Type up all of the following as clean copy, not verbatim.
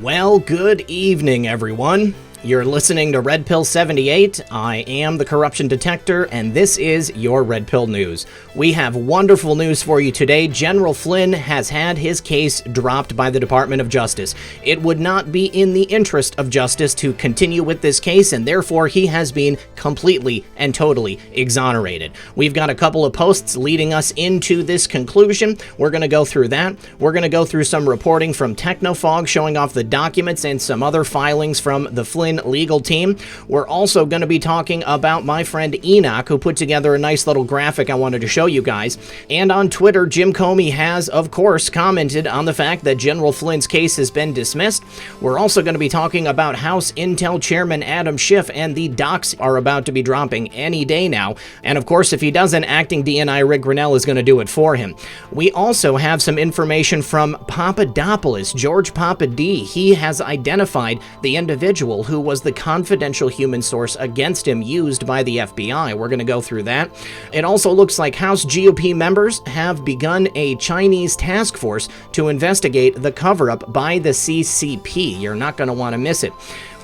Well, good evening, everyone. You're listening to Red Pill 78. I am the Corruption Detector, and this is your Red Pill News. We have wonderful news for you today. General Flynn has had his case dropped by the Department of Justice. It would not be in the interest of justice to continue with this case, and therefore he has been completely and totally exonerated. We've got a couple of posts leading us into this conclusion. We're going to go through that. We're going to go through some reporting from Technofog showing off the documents and some other filings from the Flynn legal team. We're also going to be talking about my friend Enoch, who put together a nice little graphic I wanted to show you guys. And on Twitter, Jim Comey has, of course, commented on the fact that General Flynn's case has been dismissed. We're also going to be talking about House Intel Chairman Adam Schiff, and the docs are about to be dropping any day now. And of course, if he doesn't, acting DNI Rick Grinnell is going to do it for him. We also have some information from Papadopoulos, George Papa D. He has identified the individual who was the confidential human source against him used by the FBI. We're going to go through that. It also looks like House GOP members have begun a Chinese task force to investigate the cover-up by the CCP. You're not going to want to miss it.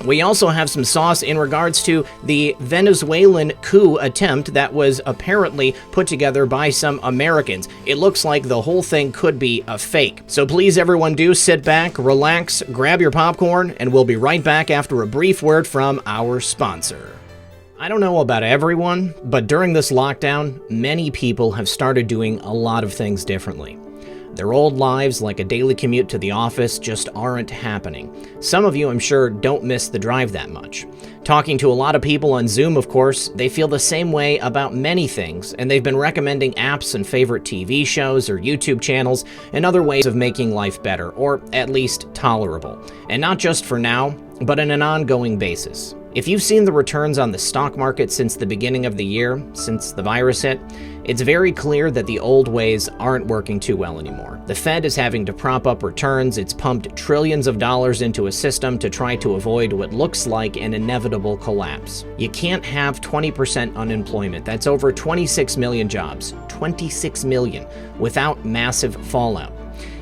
We also have some sauce in regards to the Venezuelan coup attempt that was apparently put together by some Americans. It looks like the whole thing could be a fake. So please, everyone, do sit back, relax, grab your popcorn, and we'll be right back after a brief word from our sponsor. I don't know about everyone, but during this lockdown, many people have started doing a lot of things differently. Their old lives, like a daily commute to the office, just aren't happening. Some of you, I'm sure, don't miss the drive that much. Talking to a lot of people on Zoom, of course, they feel the same way about many things, and they've been recommending apps and favorite TV shows or YouTube channels and other ways of making life better, or at least tolerable. And not just for now, but on an ongoing basis. If you've seen the returns on the stock market since the beginning of the year, since the virus hit, it's very clear that the old ways aren't working too well anymore. The Fed is having to prop up returns. It's pumped trillions of dollars into a system to try to avoid what looks like an inevitable collapse. You can't have 20% unemployment. That's over 26 million jobs. 26 million without massive fallout.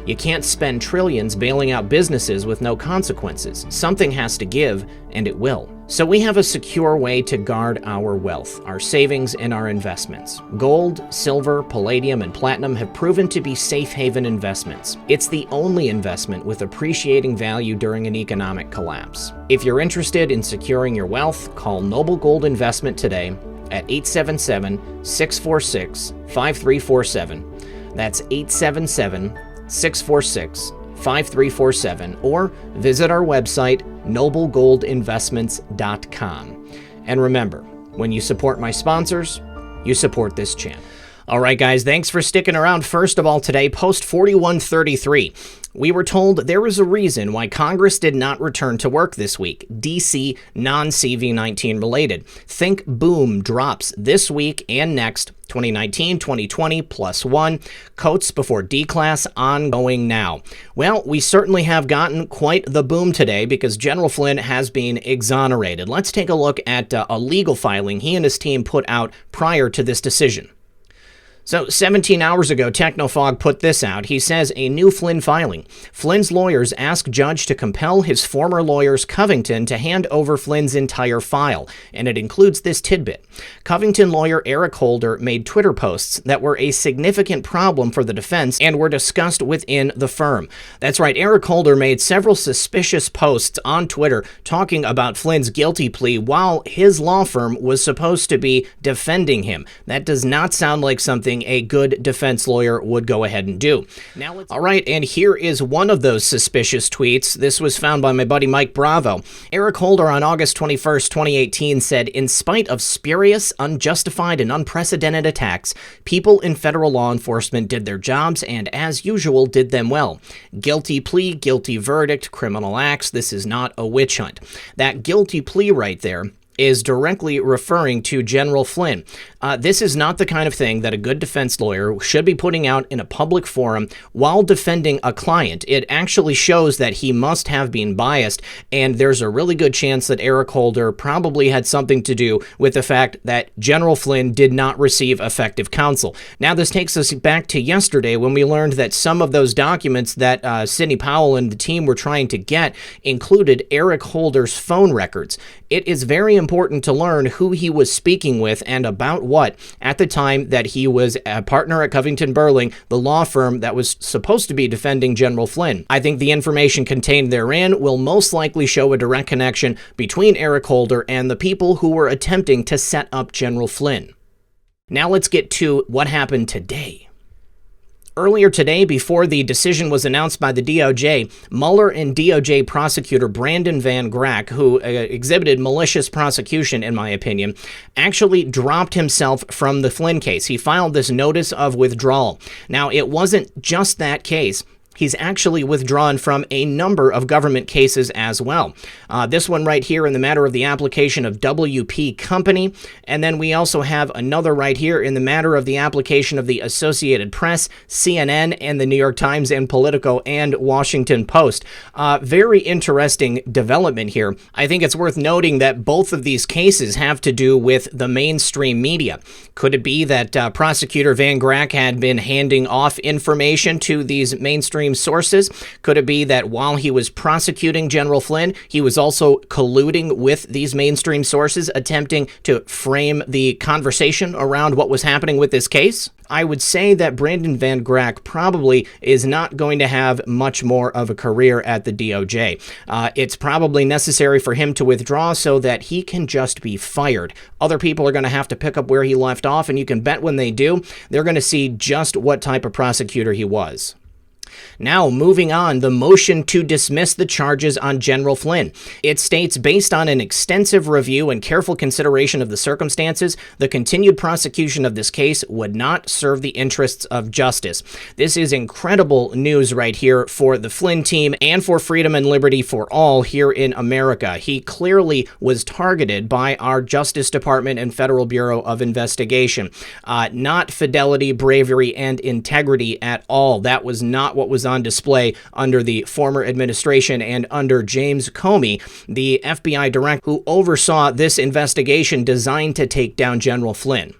You can't spend trillions bailing out businesses with no consequences. Something has to give, and it will. So we have a secure way to guard our wealth, our savings, and our investments. Gold, silver, palladium, and platinum have proven to be safe haven investments. It's the only investment with appreciating value during an economic collapse. If you're interested in securing your wealth, call Noble Gold Investment today at 877-646-5347. That's 877-646-5347, or visit our website, noblegoldinvestments.com. And remember, when you support my sponsors, you support this channel. All right, guys, thanks for sticking around. First of all, today, post 4133. We were told there was a reason why Congress did not return to work this week. DC non-CV19 related. Think boom drops this week and next. 2019, 2020, +1. Coats before D-class ongoing now. Well, we certainly have gotten quite the boom today because General Flynn has been exonerated. Let's take a look at a legal filing he and his team put out prior to this decision. So 17 hours ago, Technofog put this out. He says, a new Flynn filing. Flynn's lawyers ask judge to compel his former lawyers, Covington, to hand over Flynn's entire file. And it includes this tidbit. Covington lawyer Eric Holder made Twitter posts that were a significant problem for the defense and were discussed within the firm. That's right, Eric Holder made several suspicious posts on Twitter talking about Flynn's guilty plea while his law firm was supposed to be defending him. That does not sound like something a good defense lawyer would go ahead and do. All right, and here is one of those suspicious tweets. This was found by my buddy Mike Bravo. Eric Holder on August 21st, 2018 said, in spite of spurious, unjustified, and unprecedented attacks, people in federal law enforcement did their jobs and, as usual, did them well. Guilty plea, guilty verdict, criminal acts. This is not a witch hunt. That guilty plea right there is directly referring to General Flynn. This is not the kind of thing that a good defense lawyer should be putting out in a public forum while defending a client. It actually shows that he must have been biased, and there's a really good chance that Eric Holder probably had something to do with the fact that General Flynn did not receive effective counsel. Now, this takes us back to yesterday when we learned that some of those documents that Sidney Powell and the team were trying to get included Eric Holder's phone records. It is very important to learn who he was speaking with and about what at the time that he was a partner at Covington Burling, the law firm that was supposed to be defending General Flynn. I think the information contained therein will most likely show a direct connection between Eric Holder and the people who were attempting to set up General Flynn. Now let's get to what happened today. Earlier today, before the decision was announced by the DOJ, Mueller and DOJ prosecutor Brandon Van Grack, who exhibited malicious prosecution, in my opinion, actually dropped himself from the Flynn case. He filed this notice of withdrawal. Now, it wasn't just that case. He's actually withdrawn from a number of government cases as well. This one right here in the matter of the application of WP Company. And then we also have another right here in the matter of the application of the Associated Press, CNN, and the New York Times, and Politico, and Washington Post. Very interesting development here. I think it's worth noting that both of these cases have to do with the mainstream media. Could it be that Prosecutor Van Grack had been handing off information to these mainstream sources? Could it be that while he was prosecuting General Flynn, he was also colluding with these mainstream sources, attempting to frame the conversation around what was happening with this case? I would say that Brandon Van Grack probably is not going to have much more of a career at the DOJ. It's probably necessary for him to withdraw so that he can just be fired. Other people are going to have to pick up where he left off, and you can bet when they do, they're going to see just what type of prosecutor he was. Now, moving on, the motion to dismiss the charges on General Flynn. It states, based on an extensive review and careful consideration of the circumstances, the continued prosecution of this case would not serve the interests of justice. This is incredible news right here for the Flynn team and for freedom and liberty for all here in America. He clearly was targeted by our Justice Department and Federal Bureau of Investigation. Not fidelity, bravery, and integrity at all. That was not what was on display under the former administration and under James Comey, the FBI director who oversaw this investigation designed to take down General Flynn.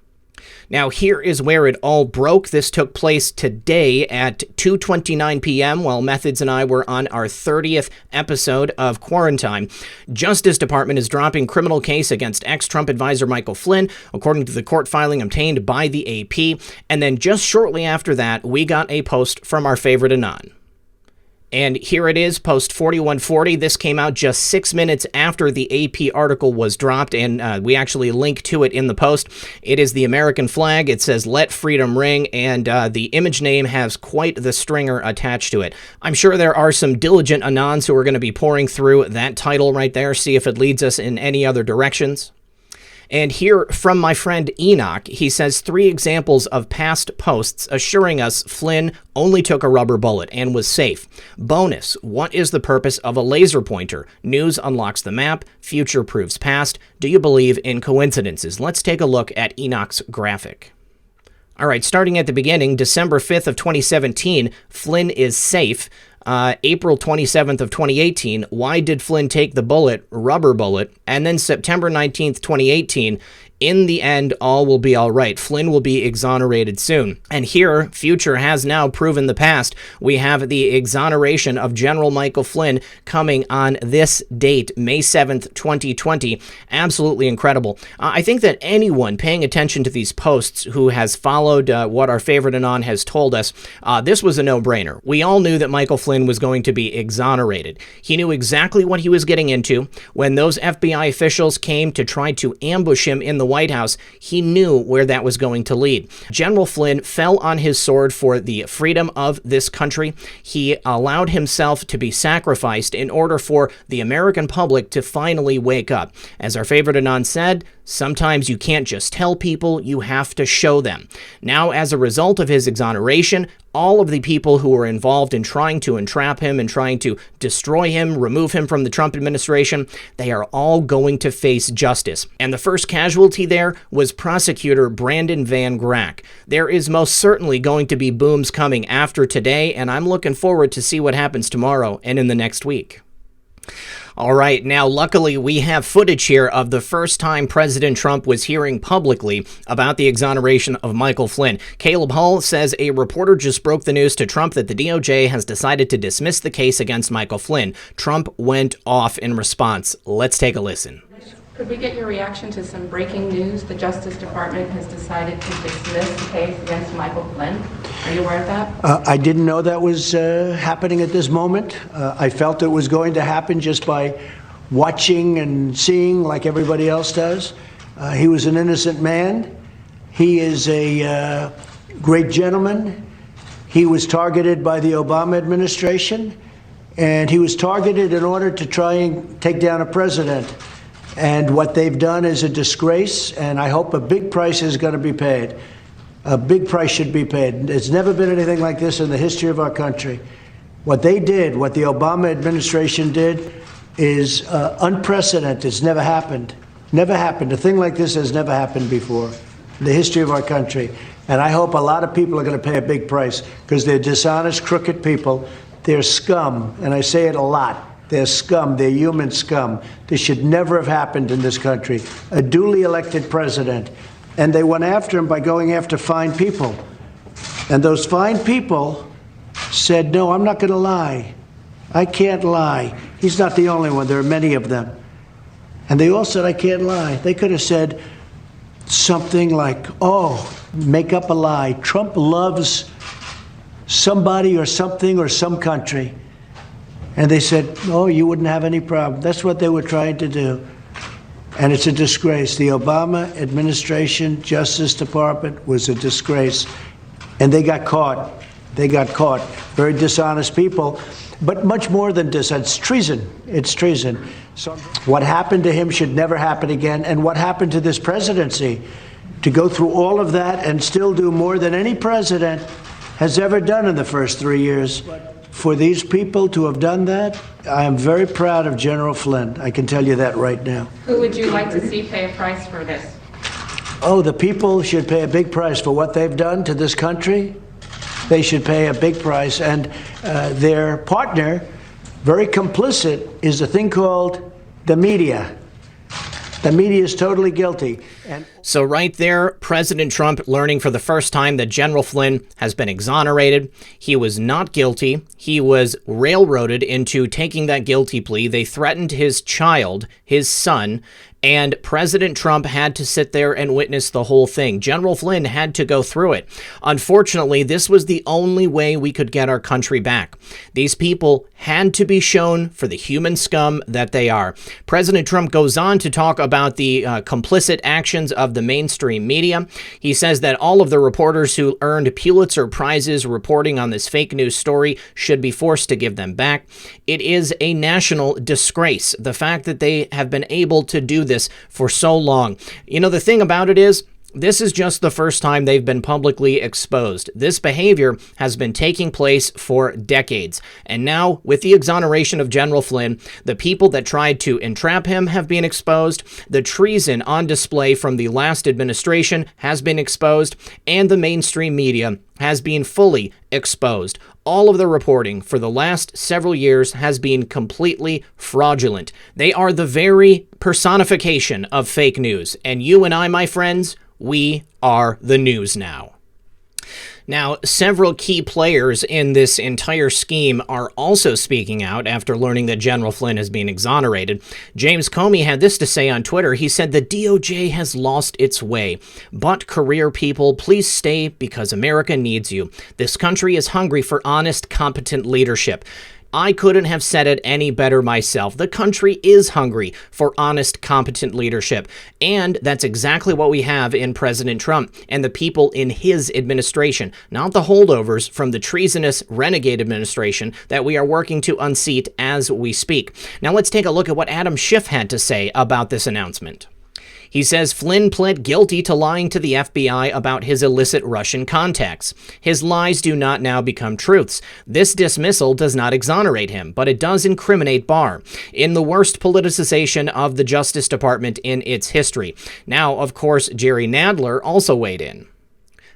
Now, here is where it all broke. This took place today at 2:29 p.m. while Methods and I were on our 30th episode of Quarantine. Justice Department is dropping criminal case against ex-Trump advisor Michael Flynn, according to the court filing obtained by the AP. And then just shortly after that, we got a post from our favorite Anon. And here it is, post 4140. This came out just 6 minutes after the AP article was dropped, and we actually link to it in the post. It is the American flag. It says, "Let freedom ring," and the image name has quite the stringer attached to it. I'm sure there are some diligent Anons who are going to be pouring through that title right there, see if it leads us in any other directions. And here from my friend Enoch, he says 3 examples of past posts assuring us Flynn only took a rubber bullet and was safe. Bonus, what is the purpose of a laser pointer? News unlocks the map, future proves past. Do you believe in coincidences? Let's take a look at Enoch's graphic. All right, starting at the beginning, December 5th of 2017, Flynn is safe. April 27th of 2018, why did Flynn take the bullet? Rubber bullet. And then September 19th, 2018, in the end, all will be all right. Flynn will be exonerated soon. And here, future has now proven the past. We have the exoneration of General Michael Flynn coming on this date, May 7th, 2020. Absolutely incredible. I think that anyone paying attention to these posts who has followed what our favorite Anon has told us, this was a no-brainer. We all knew that Michael Flynn was going to be exonerated. He knew exactly what he was getting into. When those FBI officials came to try to ambush him in the White House, he knew where that was going to lead. General Flynn fell on his sword for the freedom of this country. He allowed himself to be sacrificed in order for the American public to finally wake up. As our favorite Anon said, sometimes you can't just tell people, you have to show them. Now, as a result of his exoneration, all of the people who were involved in trying to entrap him and trying to destroy him, remove him from the Trump administration, they are all going to face justice. And the first casualty there was Prosecutor Brandon Van Grack. There is most certainly going to be booms coming after today, and I'm looking forward to see what happens tomorrow and in the next week. All right, now luckily we have footage here of the first time President Trump was hearing publicly about the exoneration of Michael Flynn. Caleb Hull says a reporter just broke the news to Trump that the DOJ has decided to dismiss the case against Michael Flynn. Trump went off in response. Let's take a listen. Could we get your reaction to some breaking news? The Justice Department has decided to dismiss the case against Michael Flynn. Are you aware of that? I didn't know that was happening at this moment. I felt it was going to happen just by watching and seeing like everybody else does. He was an innocent man. He is a great gentleman. He was targeted by the Obama administration, and he was targeted in order to try and take down a president. And what they've done is a disgrace, and I hope a big price is going to be paid. A big price should be paid. There's never been anything like this in the history of our country. What they did, what the Obama administration did, is unprecedented. It's never happened. Never happened. A thing like this has never happened before in the history of our country. And I hope a lot of people are going to pay a big price because they're dishonest, crooked people. They're scum, and I say it a lot. They're scum. They're human scum. This should never have happened in this country. A duly elected president. And they went after him by going after fine people. And those fine people said, no, I'm not going to lie. I can't lie. He's not the only one. There are many of them. And they all said, I can't lie. They could have said something like, oh, make up a lie. Trump loves somebody or something or some country. And they said, oh, you wouldn't have any problem. That's what they were trying to do. And it's a disgrace. The Obama administration, Justice Department, was a disgrace. And they got caught. They got caught. Very dishonest people. But much more than this. It's treason. It's treason. So what happened to him should never happen again. And what happened to this presidency, to go through all of that and still do more than any president has ever done in the first 3 years. For these people to have done that, I am very proud of General Flynn. I can tell you that right now. Who would you like to see pay a price for this? Oh, the people should pay a big price for what they've done to this country. They should pay a big price. And their partner, very complicit, is a thing called the media. The media is totally guilty. So right there, President Trump learning for the first time that General Flynn has been exonerated. He was not guilty. He was railroaded into taking that guilty plea. They threatened his child, his son, and President Trump had to sit there and witness the whole thing. General Flynn had to go through it. Unfortunately, this was the only way we could get our country back. These people had to be shown for the human scum that they are. President Trump goes on to talk about the complicit actions of the mainstream media. He says that all of the reporters who earned Pulitzer Prizes reporting on this fake news story should be forced to give them back. It is a national disgrace, the fact that they have been able to do this for so long. You know, the thing about it is, this is just the first time they've been publicly exposed. This behavior has been taking place for decades. And now, with the exoneration of General Flynn, the people that tried to entrap him have been exposed, the treason on display from the last administration has been exposed, and the mainstream media has been fully exposed. All of the reporting for the last several years has been completely fraudulent. They are the very personification of fake news. And you and I, my friends, we are the news now. Now, several key players in this entire scheme are also speaking out after learning that General Flynn has been exonerated. James Comey had this to say on Twitter. He said, the DOJ has lost its way. But career people, please stay because America needs you. This country is hungry for honest, competent leadership. I couldn't have said it any better myself. The country is hungry for honest, competent leadership. And that's exactly what we have in President Trump and the people in his administration, not the holdovers from the treasonous renegade administration that we are working to unseat as we speak. Now let's take a look at what Adam Schiff had to say about this announcement. He says Flynn pled guilty to lying to the FBI about his illicit Russian contacts. His lies do not now become truths. This dismissal does not exonerate him, but it does incriminate Barr in the worst politicization of the Justice Department in its history. Now, of course, Jerry Nadler also weighed in.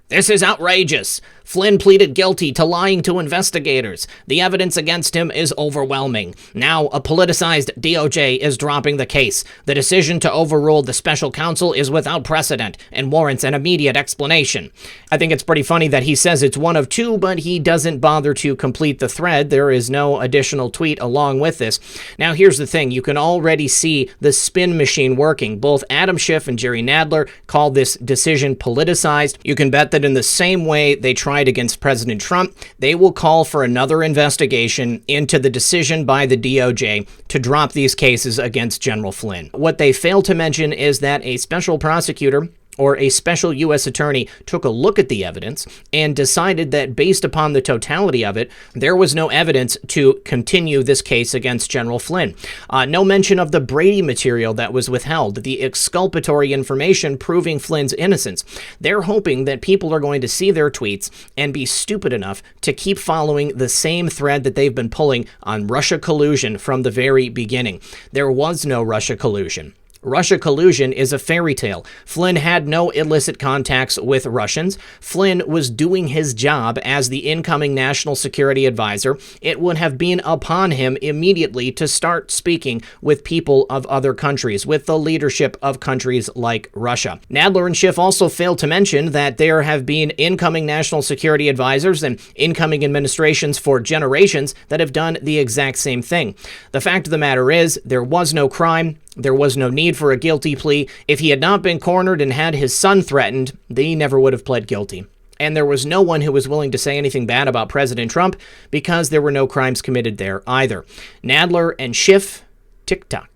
This is outrageous. Flynn pleaded guilty to lying to investigators. The evidence against him is overwhelming. Now, a politicized DOJ is dropping the case. The decision to overrule the special counsel is without precedent and warrants an immediate explanation. I think it's pretty funny that he says it's one of two, but he doesn't bother to complete the thread. There is no additional tweet along with this. Now, here's the thing. You can already see the spin machine working. Both Adam Schiff and Jerry Nadler called this decision politicized. You can bet that in the same way they tried against President Trump, they will call for another investigation into the decision by the DOJ to drop these cases against General Flynn. What they fail to mention is that a special prosecutor or a special U.S. attorney took a look at the evidence and decided that based upon the totality of it, there was no evidence to continue this case against General Flynn. No mention of the Brady material that was withheld, the exculpatory information proving Flynn's innocence. They're hoping that people are going to see their tweets and be stupid enough to keep following the same thread that they've been pulling on Russia collusion from the very beginning. There was no Russia collusion. Russia collusion is a fairy tale. Flynn had no illicit contacts with Russians. Flynn was doing his job as the incoming national security advisor. It would have been upon him immediately to start speaking with people of other countries, with the leadership of countries like Russia. Nadler and Schiff also failed to mention that there have been incoming national security advisors and incoming administrations for generations that have done the exact same thing. The fact of the matter is, there was no crime. There was no need for a guilty plea. If he had not been cornered and had his son threatened, he never would have pled guilty. And there was no one who was willing to say anything bad about President Trump because there were no crimes committed there either. Nadler and Schiff, tick-tock.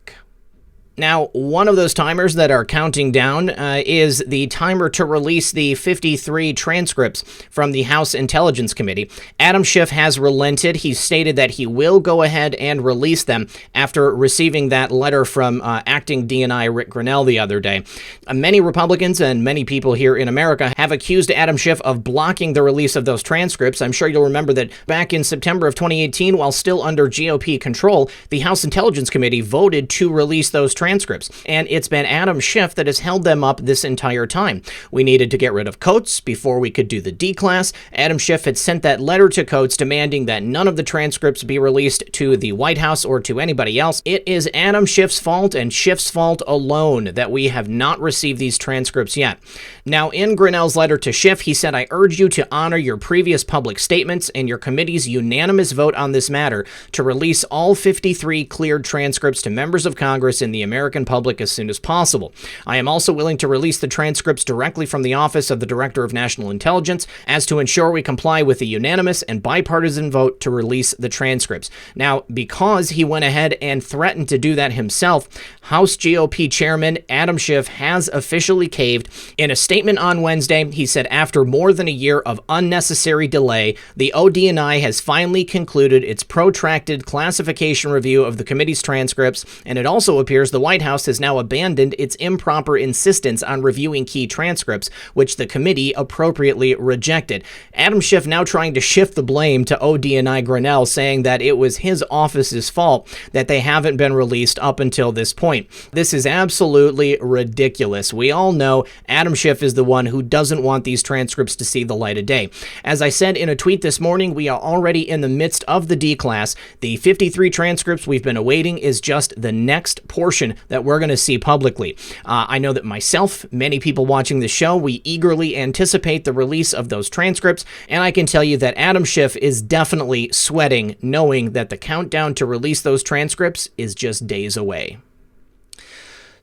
Now, one of those timers that are counting down is the timer to release the 53 transcripts from the House Intelligence Committee. Adam Schiff has relented. He stated that he will go ahead and release them after receiving that letter from acting DNI Rick Grinnell the other day. Many Republicans and many people here in America have accused Adam Schiff of blocking the release of those transcripts. I'm sure you'll remember that back in September of 2018, while still under GOP control, the House Intelligence Committee voted to release those transcripts, and it's been Adam Schiff that has held them up this entire time. We needed to get rid of Coates before we could do the D-class. Adam Schiff had sent that letter to Coates demanding that none of the transcripts be released to the White House or to anybody else. It is Adam Schiff's fault and Schiff's fault alone that we have not received these transcripts yet. Now, in Grinnell's letter to Schiff, he said, "I urge you to honor your previous public statements and your committee's unanimous vote on this matter to release all 53 cleared transcripts to members of Congress in the American public as soon as possible. I am also willing to release the transcripts directly from the Office of the Director of National Intelligence as to ensure we comply with the unanimous and bipartisan vote to release the transcripts." Now, because he went ahead and threatened to do that himself, House GOP Chairman Adam Schiff has officially caved. In a statement on Wednesday, he said, "After more than a year of unnecessary delay, the ODNI has finally concluded its protracted classification review of the committee's transcripts, and it also appears the White House has now abandoned its improper insistence on reviewing key transcripts, which the committee appropriately rejected." Adam Schiff now trying to shift the blame to ODNI Grinnell, saying that it was his office's fault that they haven't been released up until this point. This is absolutely ridiculous. We all know Adam Schiff is the one who doesn't want these transcripts to see the light of day. As I said in a tweet this morning, we are already in the midst of the D-class. The 53 transcripts we've been awaiting is just the next portion that we're going to see publicly. I know that myself, many people watching the show, we eagerly anticipate the release of those transcripts, and I can tell you that Adam Schiff is definitely sweating knowing that the countdown to release those transcripts is just days away.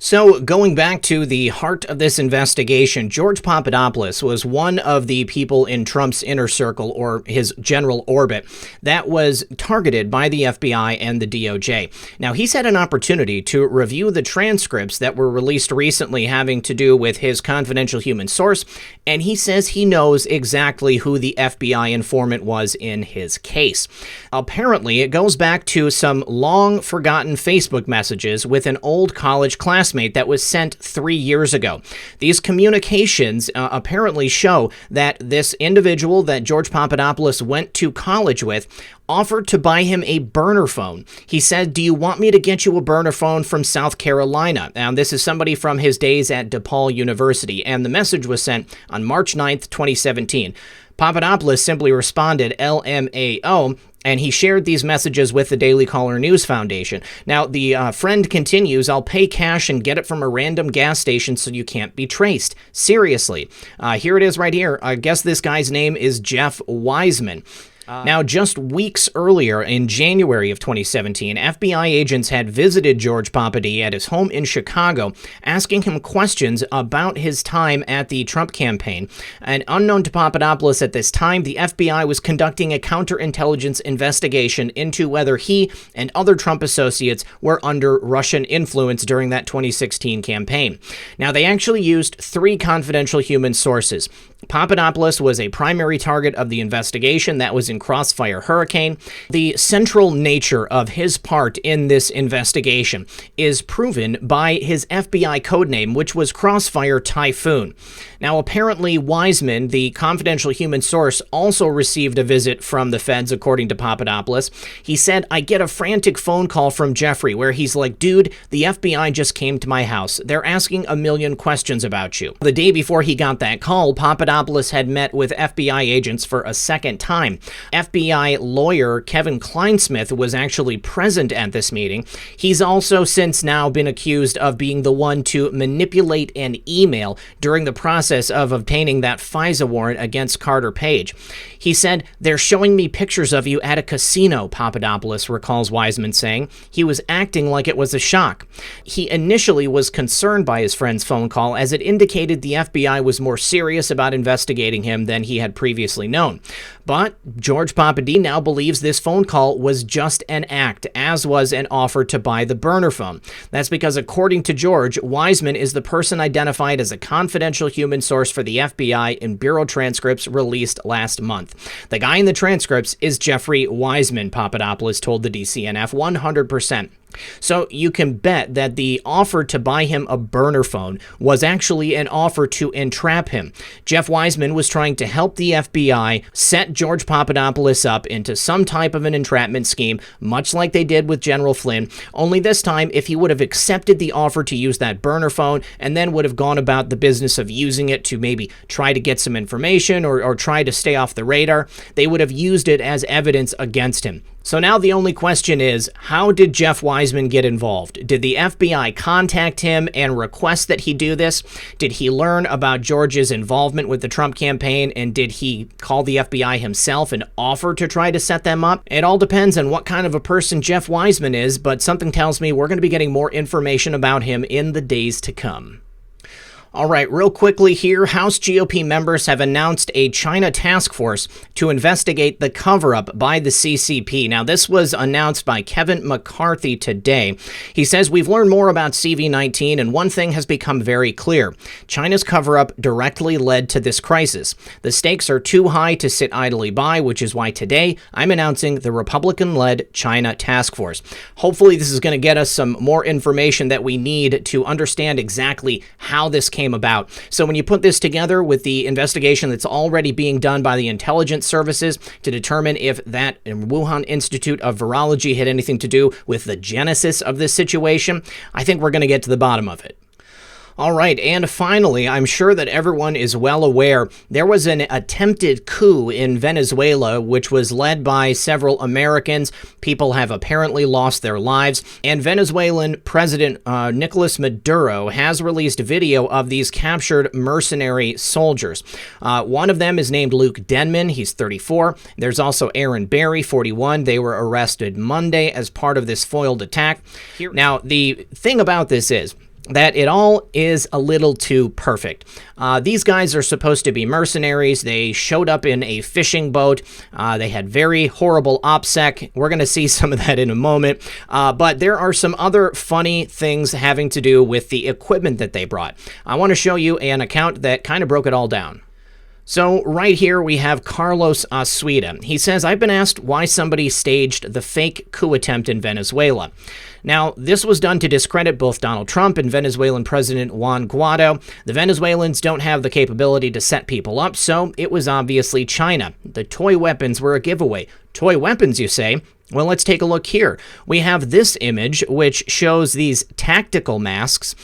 So, going back to the heart of this investigation, George Papadopoulos was one of the people in Trump's inner circle, or his general orbit, that was targeted by the FBI and the DOJ. Now, he's had an opportunity to review the transcripts that were released recently having to do with his confidential human source, and he says he knows exactly who the FBI informant was in his case. Apparently, it goes back to some long-forgotten Facebook messages with an old college classmate classmate that was sent 3 years ago. These communications apparently show that this individual that George Papadopoulos went to college with offered to buy him a burner phone. He said, "Do you want me to get you a burner phone from South Carolina?" Now, this is somebody from his days at DePaul University, and the message was sent on March 9th, 2017. Papadopoulos simply responded, LMAO, and he shared these messages with the Daily Caller News Foundation. Now, the friend continues, "I'll pay cash and get it from a random gas station so you can't be traced." Seriously. Here it is right here. I guess this guy's name is Jeff Wiseman. Now, just weeks earlier, in January of 2017, FBI agents had visited George Papadopoulos at his home in Chicago, asking him questions about his time at the Trump campaign. And unknown to Papadopoulos at this time, the FBI was conducting a counterintelligence investigation into whether he and other Trump associates were under Russian influence during that 2016 campaign. Now, they actually used 3 confidential human sources. Papadopoulos was a primary target of the investigation that was in Crossfire Hurricane. The central nature of his part in this investigation is proven by his FBI codename, which was Crossfire Typhoon. Now, apparently, Wiseman, the confidential human source, also received a visit from the feds, according to Papadopoulos. He said, "I get a frantic phone call from Jeffrey where he's like, 'Dude, the FBI just came to my house. They're asking a million questions about you.'" The day before he got that call, Papadopoulos had met with FBI agents for a second time. FBI lawyer Kevin Kleinsmith was actually present at this meeting. He's also since now been accused of being the one to manipulate an email during the process of obtaining that FISA warrant against Carter Page. He said, "They're showing me pictures of you at a casino," Papadopoulos recalls Wiseman saying. He was acting like it was a shock. He initially was concerned by his friend's phone call, as it indicated the FBI was more serious about investigating him than he had previously known. But George Papadopoulos now believes this phone call was just an act, as was an offer to buy the burner phone. That's because, according to George, Wiseman is the person identified as a confidential human source for the FBI in bureau transcripts released last month. The guy in the transcripts is Jeffrey Wiseman, Papadopoulos told the DCNF 100%. So you can bet that the offer to buy him a burner phone was actually an offer to entrap him. Jeff Wiseman was trying to help the FBI set George Papadopoulos up into some type of an entrapment scheme, much like they did with General Flynn, only this time if he would have accepted the offer to use that burner phone and then would have gone about the business of using it to maybe try to get some information or try to stay off the radar, they would have used it as evidence against him. So now the only question is, how did Jeff Wiseman get involved? Did the FBI contact him and request that he do this? Did he learn about George's involvement with the Trump campaign, and did he call the FBI himself and offer to try to set them up? It all depends on what kind of a person Jeff Wiseman is, but something tells me we're going to be getting more information about him in the days to come. All right, real quickly here, House GOP members have announced a China task force to investigate the cover-up by the CCP. Now, this was announced by Kevin McCarthy today. He says, "We've learned more about CV-19, and one thing has become very clear. China's cover-up directly led to this crisis. The stakes are too high to sit idly by, which is why today I'm announcing the Republican-led China task force." Hopefully, this is going to get us some more information that we need to understand exactly how this came about. So when you put this together with the investigation that's already being done by the intelligence services to determine if that Wuhan Institute of Virology had anything to do with the genesis of this situation, I think we're going to get to the bottom of it. All right, and finally, I'm sure that everyone is well aware there was an attempted coup in Venezuela, which was led by several Americans. People have apparently lost their lives, and Venezuelan President Nicolas Maduro has released video of these captured mercenary soldiers. One of them is named Luke Denman. He's 34. There's also Aaron Berry, 41. They were arrested Monday as part of this foiled attack. Now, the thing about this is that it all is a little too perfect. These guys are supposed to be mercenaries. They showed up in a fishing boat. They had very horrible OPSEC. We're going to see some of that in a moment. But there are some other funny things having to do with the equipment that they brought. I want to show you an account that kind of broke it all down. So right here we have Carlos Asuida. He says, I've been asked why somebody staged the fake coup attempt in Venezuela. Now, this was done to discredit both Donald Trump and Venezuelan President Juan Guaido. The Venezuelans don't have the capability to set people up, so it was obviously China. The toy weapons were a giveaway. Toy weapons, you say? Well, let's take a look here. We have this image, which shows these tactical masks,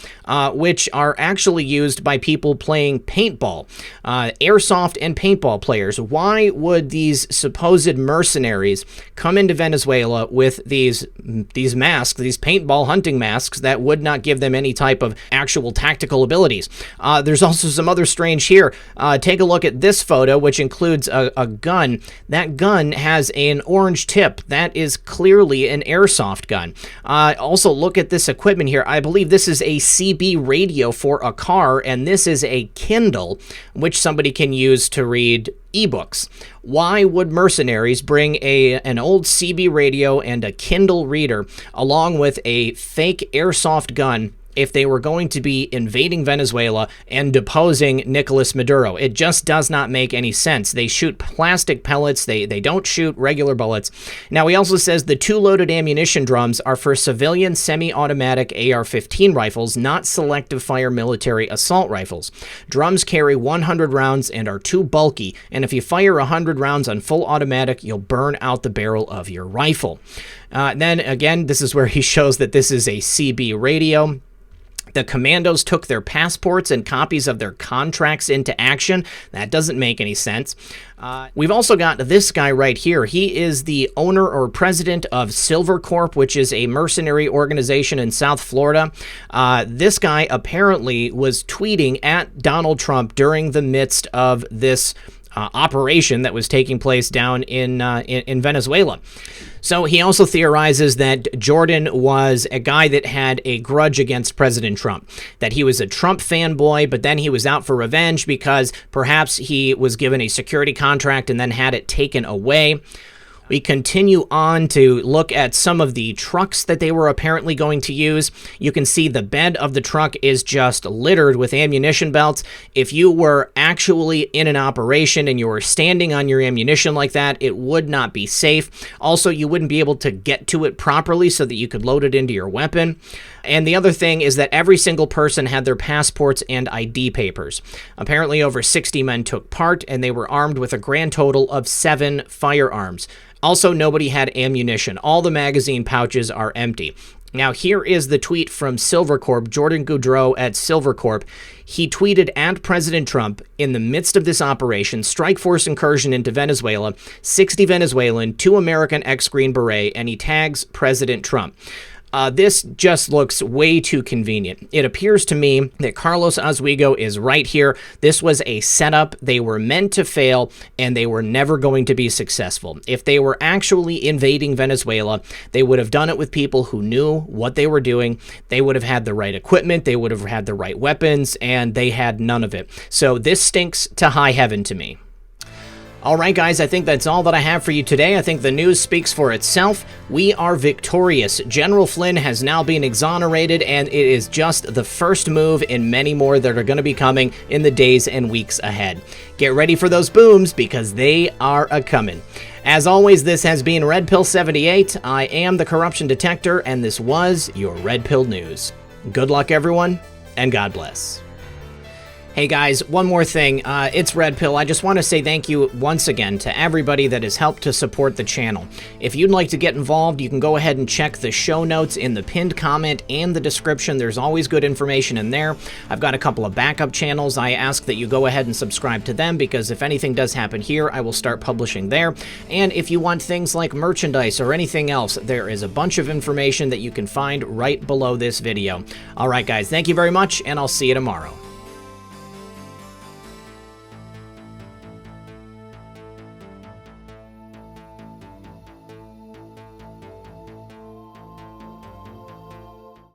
which are actually used by people playing paintball, airsoft and paintball players. Why would these supposed mercenaries come into Venezuela with these masks, these paintball hunting masks that would not give them any type of actual tactical abilities? There's also some other strange here. Take a look at this photo, which includes a gun. That gun has an orange tip. That is clearly an airsoft gun. Also, look at this equipment here. I believe this is a CB radio for a car, and this is a Kindle, which somebody can use to read ebooks. Why would mercenaries bring an old CB radio and a Kindle reader along with a fake airsoft gun if they were going to be invading Venezuela and deposing Nicolas Maduro? It just does not make any sense. They shoot plastic pellets. They don't shoot regular bullets. Now, he also says the 2 loaded ammunition drums are for civilian semi-automatic AR-15 rifles, not selective fire military assault rifles. Drums carry 100 rounds and are too bulky, and if you fire 100 rounds on full automatic, you'll burn out the barrel of your rifle. Then again, this is where he shows that this is a CB radio. The commandos took their passports and copies of their contracts into action. That doesn't make any sense. We've also got this guy right here. He is the owner or president of Silver Corp, which is a mercenary organization in South Florida. This guy apparently was tweeting at Donald Trump during the midst of this operation that was taking place down in Venezuela. So he also theorizes that Jordan was a guy that had a grudge against President Trump, that he was a Trump fanboy, but then he was out for revenge because perhaps he was given a security contract and then had it taken away. We continue on to look at some of the trucks that they were apparently going to use. You can see the bed of the truck is just littered with ammunition belts. If you were actually in an operation and you were standing on your ammunition like that, it would not be safe. Also, you wouldn't be able to get to it properly so that you could load it into your weapon. And the other thing is that every single person had their passports and ID papers. Apparently, over 60 men took part, and they were armed with a grand total of 7 firearms. Also, nobody had ammunition. All the magazine pouches are empty. Now, here is the tweet from Silvercorp, Jordan Goudreau at Silvercorp. He tweeted at President Trump, in the midst of this operation, strike force incursion into Venezuela, 60 Venezuelan, 2 American ex-Green Beret, and he tags President Trump. This just looks way too convenient. It appears to me that Carlos Asuida is right here. This was a setup. They were meant to fail, and they were never going to be successful. If they were actually invading Venezuela, they would have done it with people who knew what they were doing. They would have had the right equipment. They would have had the right weapons, and they had none of it. So this stinks to high heaven to me. All right, guys, I think that's all that I have for you today. I think the news speaks for itself. We are victorious. General Flynn has now been exonerated, and it is just the first move in many more that are going to be coming in the days and weeks ahead. Get ready for those booms, because they are a-coming. As always, this has been Red Pill 78. I am the Corruption Detector, and this was your Red Pill News. Good luck, everyone, and God bless. Hey guys, one more thing. It's Red Pill. I just want to say thank you once again to everybody that has helped to support the channel. If you'd like to get involved, you can go ahead and check the show notes in the pinned comment and the description. There's always good information in there. I've got a couple of backup channels. I ask that you go ahead and subscribe to them, because if anything does happen here, I will start publishing there. And if you want things like merchandise or anything else, there is a bunch of information that you can find right below this video. All right, guys, thank you very much, and I'll see you tomorrow.